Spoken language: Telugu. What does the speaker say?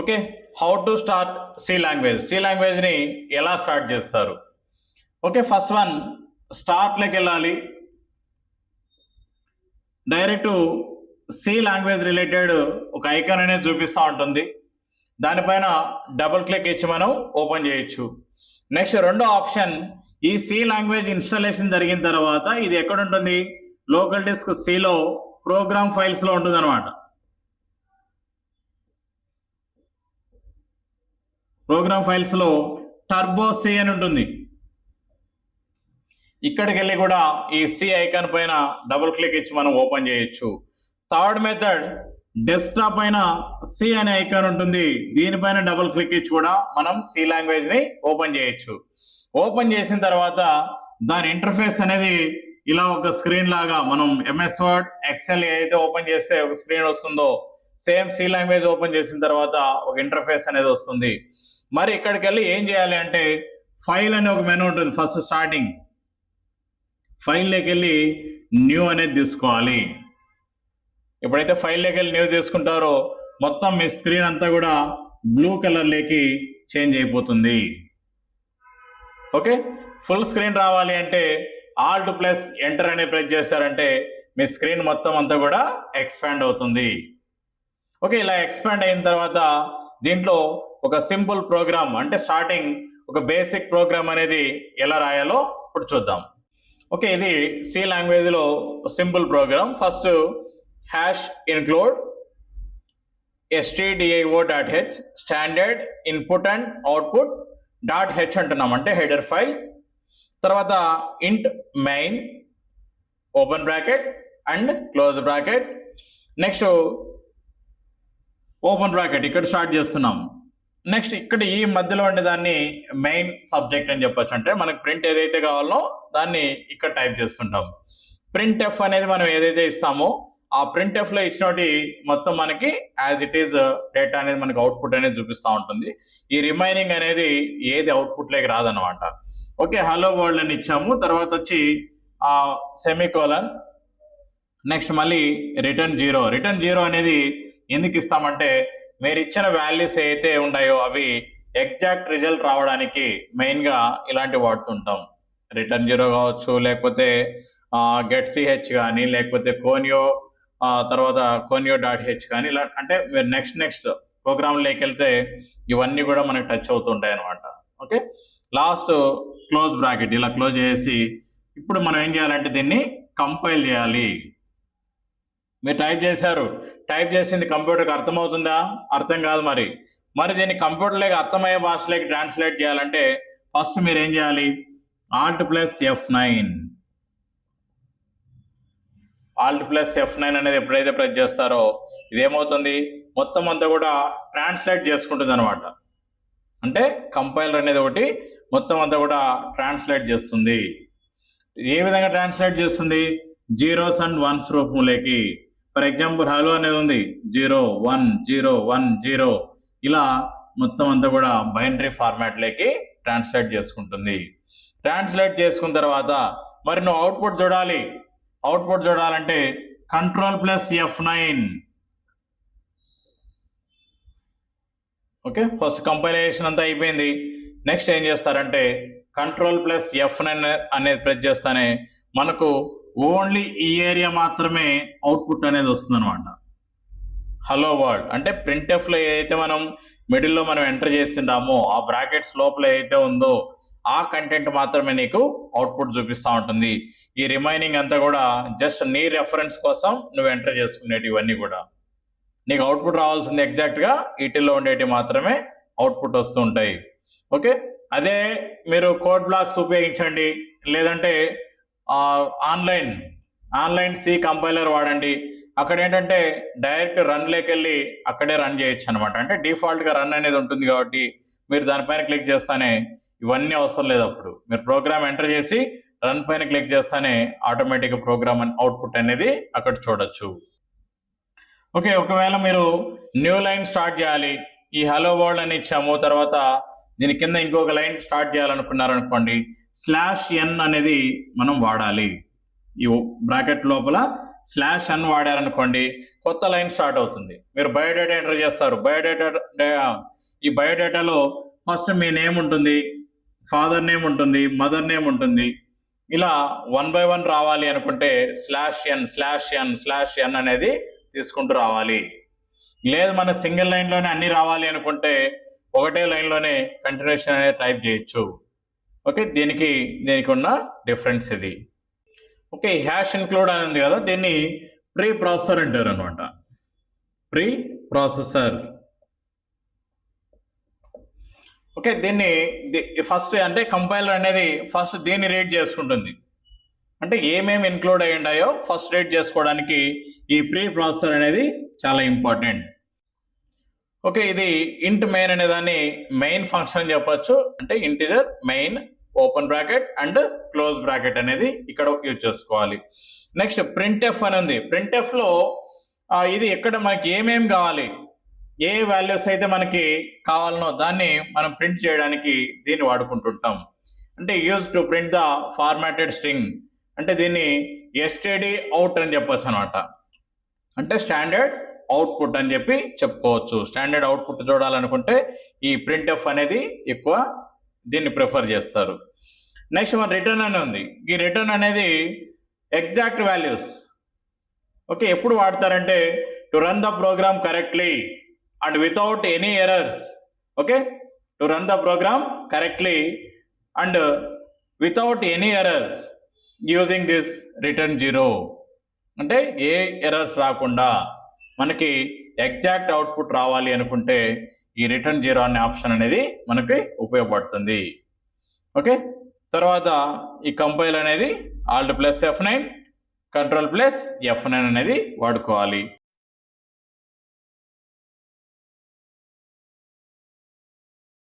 Okay, how to start C language. C లాంగ్వేజ్ని ఎలా స్టార్ట్ చేస్తారు? ఓకే, ఫస్ట్ వన్ స్టార్ట్లోకి వెళ్ళాలి. డైరెక్ట్ సి లాంగ్వేజ్ రిలేటెడ్ ఒక ఐకాన్ అనేది చూపిస్తూ ఉంటుంది. దానిపైన డబుల్ క్లిక్ ఇచ్చి మనం ఓపెన్ చేయొచ్చు. నెక్స్ట్ రెండో ఆప్షన్, ఈ సి లాంగ్వేజ్ ఇన్స్టాలేషన్ జరిగిన తర్వాత ఇది ఎక్కడ ఉంటుంది? లోకల్ డిస్క్ సిలో ప్రోగ్రామ్ ఫైల్స్లో ఉంటుంది అనమాట. ప్రోగ్రామ్ ఫైల్స్లో టర్బో సి అని ఉంటుంది. ఇక్కడికి వెళ్ళి కూడా ఈ సి ఐకాన్ పైన డబుల్ క్లిక్ ఇచ్చి మనం ఓపెన్ చేయొచ్చు. థర్డ్ మెథడ్, డెస్క్టాప్ పైన సి అనే ఐకాన్ ఉంటుంది. దీనిపైన డబుల్ క్లిక్ ఇచ్చి కూడా మనం సి లాంగ్వేజ్ ని ఓపెన్ చేయొచ్చు. ఓపెన్ చేసిన తర్వాత దాని ఇంటర్ఫేస్ అనేది ఇలా ఒక స్క్రీన్ లాగా, మనం ఎంఎస్ వర్డ్, ఎక్సెల్ ఏదైతే ఓపెన్ చేస్తే ఒక స్క్రీన్ వస్తుందో, సేమ్ సి లాంగ్వేజ్ ఓపెన్ చేసిన తర్వాత ఒక ఇంటర్ఫేస్ అనేది వస్తుంది. మరి ఇక్కడికి వెళ్ళి ఏం చేయాలి అంటే, ఫైల్ అనే ఒక మెనూ ఉంటుంది. ఫస్ట్ స్టార్టింగ్ ఫైల్లోకి వెళ్ళి న్యూ అనేది తీసుకోవాలి. ఎప్పుడైతే ఫైల్లోకి వెళ్ళి న్యూ తీసుకుంటారో మొత్తం మీ స్క్రీన్ అంతా కూడా బ్లూ కలర్లోకి చేంజ్ అయిపోతుంది. ఓకే, ఫుల్ స్క్రీన్ రావాలి అంటే ఆల్ట్ ప్లస్ ఎంటర్ అనే ప్రెస్ చేశారంటే మీ స్క్రీన్ మొత్తం అంతా కూడా ఎక్స్పాండ్ అవుతుంది. ఓకే, ఇలా ఎక్స్పాండ్ అయిన తర్వాత దీంట్లో ఒక సింపుల్ ప్రోగ్రామ్, అంటే స్టార్టింగ్ ఒక బేసిక్ ప్రోగ్రామ్ అనేది ఎలా రాయాలో ఇప్పుడు చూద్దాం. ఓకే, ఇది సి లాంగ్వేజ్లో simple program. First hash include stdio.h standard input and output .h అంటున్నాం, అంటే హెడర్ ఫైల్స్. తర్వాత int main open bracket and close bracket. Next open bracket ఇక్కడ స్టార్ట్ చేస్తున్నాం. నెక్స్ట్ ఇక్కడ ఈ మధ్యలో ఉండే దాన్ని మెయిన్ సబ్జెక్ట్ అని చెప్పొచ్చు. అంటే మనకు ప్రింట్ ఏదైతే కావాలో దాన్ని ఇక్కడ టైప్ చేస్తుంటాం. ప్రింట్ ఎఫ్ అనేది మనం ఏదైతే ఇస్తామో ఆ ప్రింట్ ఎఫ్ లో ఇచ్చినోటి మొత్తం మనకి యాజ్ ఇట్ ఈస్ డేటా అనేది మనకి అవుట్పుట్ అనేది చూపిస్తూ ఉంటుంది. ఈ రిమైనింగ్ అనేది ఏది అవుట్పుట్ లేక రాదనమాట. ఓకే, హలో వరల్డ్ అని ఇచ్చాము. తర్వాత వచ్చి సెమీకోలన్, నెక్స్ట్ మళ్ళీ రిటర్న్ జీరో. రిటర్న్ జీరో అనేది ఎందుకు ఇస్తామంటే, మీరు ఇచ్చిన వాల్యూస్ ఏవైతే ఉన్నాయో అవి ఎగ్జాక్ట్ రిజల్ట్ రావడానికి మెయిన్గా ఇలాంటివి వాడుతుంటాం. రిటర్న్ జీరో కావచ్చు, లేకపోతే గెట్ సిహెచ్ కానీ, లేకపోతే కోనియో, తర్వాత కోనియో.h కానీ, ఇలా అంటే మీరు నెక్స్ట్ ప్రోగ్రామ్లోకి వెళ్తే ఇవన్నీ కూడా మనకి టచ్ అవుతుంటాయి అనమాట. ఓకే, లాస్ట్ క్లోజ్ బ్రాకెట్ ఇలా క్లోజ్ చేసి ఇప్పుడు మనం ఏం చేయాలంటే దీన్ని కంపైల్ చేయాలి. మీరు టైప్ చేశారు, టైప్ చేసింది కంప్యూటర్కి అర్థమవుతుందా? అర్థం కాదు. మరి దీన్ని కంప్యూటర్లోకి అర్థమయ్యే భాషలోకి ట్రాన్స్లేట్ చేయాలంటే ఫస్ట్ మీరు ఏం చేయాలి? ఆల్ట్ ప్లస్ F9 అనేది ఎప్పుడైతే ప్రెస్ చేస్తారో ఇదేమవుతుంది, మొత్తం అంతా కూడా ట్రాన్స్లేట్ చేసుకుంటుంది అనమాట. అంటే కంపైలర్ అనేది ఒకటి మొత్తం అంతా కూడా ట్రాన్స్లేట్ చేస్తుంది. ఏ విధంగా ట్రాన్స్లేట్ చేస్తుంది? జీరోస్ అండ్ వన్స్ రూపంలోకి. ఫర్ ఎగ్జాంపుల్ హలో అనేది ఉంది, 0 1 0 1 0, ఇలా మొత్తం అంతా కూడా బైనరీ ఫార్మాట్లోకి ట్రాన్స్లేట్ చేసుకుంటుంది. ట్రాన్స్లేట్ చేసుకున్న తర్వాత మరి నువ్వు అవుట్పుట్ చూడాలి. అవుట్పుట్ చూడాలంటే control plus F9. Okay, first compilation అంతా అయిపోయింది. నెక్స్ట్ ఏం చేస్తారంటే కంట్రోల్ ప్లస్ F9 అనేది ప్రెస్ చేస్తానే మనకు ఓన్లీ ఈ ఏరియా మాత్రమే అవుట్పుట్ అనేది వస్తుంది అనమాట. హలో వరల్డ్ అంటే ప్రింట్ ఎఫ్ లో ఏదైతే మనం మిడిల్లో మనం ఎంటర్ చేసిండామో ఆ బ్రాకెట్స్ లోపల ఏదైతే ఉందో ఆ కంటెంట్ మాత్రమే నీకు అవుట్పుట్ చూపిస్తూ ఉంటుంది. ఈ రిమైనింగ్ అంతా కూడా జస్ట్ నీ రెఫరెన్స్ కోసం నువ్వు ఎంటర్ చేసుకునేటి ఇవన్నీ కూడా. నీకు అవుట్పుట్ రావాల్సింది ఎగ్జాక్ట్గా వీటిల్లో ఉండేవి మాత్రమే అవుట్పుట్ వస్తూ ఉంటాయి. ఓకే, అదే మీరు కోడ్ బ్లాక్స్ ఉపయోగించండి, లేదంటే ఆన్లైన్ సి కంపైలర్ వాడండి. అక్కడ ఏంటంటే డైరెక్ట్ రన్లోకి వెళ్ళి అక్కడే రన్ చేయొచ్చు అనమాట. అంటే డిఫాల్ట్గా రన్ అనేది ఉంటుంది కాబట్టి మీరు దానిపైన క్లిక్ చేస్తానే ఇవన్నీ అవసరం లేదు. అప్పుడు మీరు ప్రోగ్రామ్ ఎంటర్ చేసి రన్ పైన క్లిక్ చేస్తానే ఆటోమేటిక్గా ప్రోగ్రామ్ అవుట్పుట్ అనేది అక్కడ చూడొచ్చు. ఓకే, ఒకవేళ మీరు న్యూ లైన్ స్టార్ట్ చేయాలి, ఈ హలో వరల్డ్ అని ఇచ్చాము, తర్వాత దీని కింద ఇంకొక లైన్ స్టార్ట్ చేయాలనుకున్నారనుకోండి, /n అనేది మనం వాడాలి. ఈ బ్రాకెట్ లోపల స్లాష్ అని వాడారనుకోండి, కొత్త లైన్ స్టార్ట్ అవుతుంది. మీరు బయోడేటా ఎంటర్ చేస్తారు. ఈ బయోడేటాలో ఫస్ట్ మీ నేమ్ ఉంటుంది, ఫాదర్ నేమ్ ఉంటుంది, మదర్ నేమ్ ఉంటుంది. ఇలా 1 by 1 రావాలి అనుకుంటే /n అనేది తీసుకుంటూ రావాలి. లేదు మన సింగిల్ లైన్లోనే అన్ని రావాలి అనుకుంటే ఒకటే లైన్లోనే కంటిన్యూషన్ అనేది టైప్ చేయొచ్చు. ఓకే, దీనికి ఉన్న డిఫరెన్స్ ఇది. ఓకే, హ్యాష్ ఇంక్లూడ్ అని ఉంది కదా, దీన్ని ప్రీ ప్రాసెసర్ అంటారు అనమాట. Pre processor. ఓకే, దీన్ని ఫస్ట్ అంటే కంపైలర్ అనేది ఫస్ట్ దీన్ని రీడ్ చేసుకుంటుంది. అంటే ఏమేమి ఇన్క్లూడ్ అయ్యి ఉన్నాయో ఫస్ట్ రీడ్ చేసుకోవడానికి ఈ ప్రీ ప్రాసెసర్ అనేది చాలా ఇంపార్టెంట్. ఓకే, ఇది ఇంట్ మెయిన్ అనే దాన్ని మెయిన్ ఫంక్షన్ చెప్పొచ్చు. అంటే integer main open bracket and close bracket అనేది ఇక్కడ యూజ్ చేసుకోవాలి. నెక్స్ట్ ప్రింట్ఎఫ్ అని ఉంది. ప్రింట్ఎఫ్లో ఇది ఇక్కడ మనకి ఏమేమి కావాలి, ఏ వాల్యూస్ అయితే మనకి కావాలనో దాన్ని మనం ప్రింట్ చేయడానికి దీన్ని వాడుకుంటుంటాం. అంటే use to print the formatted string. అంటే దీన్ని ఎస్టీడీ అవుట్ అని చెప్పొచ్చు అనమాట. అంటే స్టాండర్డ్ అవుట్పుట్ అని చెప్పి చెప్పుకోవచ్చు. స్టాండర్డ్ అవుట్పుట్ చూడాలనుకుంటే ఈ ప్రింట్ఎఫ్ అనేది ఎక్కువ దీన్ని ప్రిఫర్ చేస్తారు. నెక్స్ట్ మన రిటర్న్ అని ఉంది. ఈ రిటర్న్ అనేది ఎగ్జాక్ట్ వాల్యూస్. ఓకే, ఎప్పుడు వాడతారంటే to run the program correctly and without any errors. Okay, to run the program correctly and without any errors using this return 0. అంటే ఏ ఎర్రర్స్ రాకుండా మనకి ఎగ్జాక్ట్ అవుట్పుట్ రావాలి అనుకుంటే ఈ రిటర్న్ 0 అనే ఆప్షన్ అనేది మనకి ఉపయోగపడుతుంది. ఓకే, తర్వాత ఈ కంపైల్ అనేది Alt+F9 Ctrl+F9 అనేది వాడుకోవాలి.